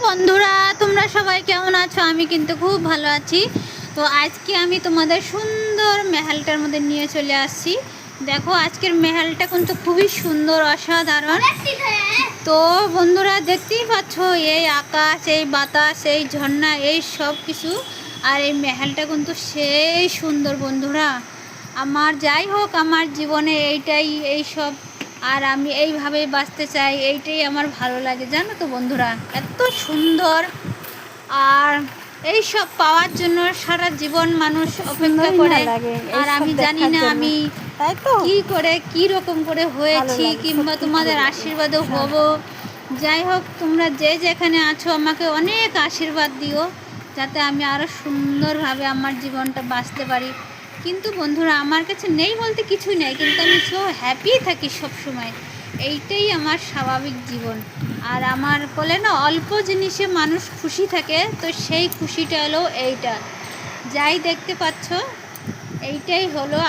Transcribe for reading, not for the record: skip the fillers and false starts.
বন্ধুরা, তোমরা সবাই কেমন আছো? আমি কিন্তু খুব ভালো আছি। তো আজকে আমি তোমাদের সুন্দর মেহালটার মধ্যে নিয়ে চলে আসছি। দেখো, আজকের মেহালটা কিন্তু খুবই সুন্দর, অসাধারণ। তো বন্ধুরা, দেখতেই পাচ্ছ এই আকাশ, এই বাতাস, এই ঝর্ণা, এই সব কিছু। আর এই মেহালটা কিন্তু সেই সুন্দর বন্ধুরা। আমার যাই হোক, আমার জীবনে এইটাই, এই সব, আর আমি এইভাবেই বাঁচতে চাই। এইটাই আমার ভালো লাগে, জানো তো বন্ধুরা। এত সুন্দর, আর এই সব পাওয়ার জন্য সারা জীবন মানুষ অপেক্ষা করে। আর আমি জানি না আমি কি করে, কি রকম করে হয়েছি, কিংবা তোমাদের আশীর্বাদও হব। যাই হোক, তোমরা যে যেখানে আছো আমাকে অনেক আশীর্বাদ দিও, যাতে আমি আরও সুন্দরভাবে আমার জীবনটা বাঁচতে পারি। কিন্তু বন্ধুরা, আমার কাছে নেই বলতে কিছুই নেই, কিন্তু আমি সো হ্যাপি থাকি সব সময়। এইটাই আমার স্বাভাবিক জীবন। আর আমার বলে না, অল্প জিনিসে মানুষ খুশি থাকে, তো সেই খুশিটা হলো এইটা। যাই দেখতে পাচ্ছ, এইটাই হলো।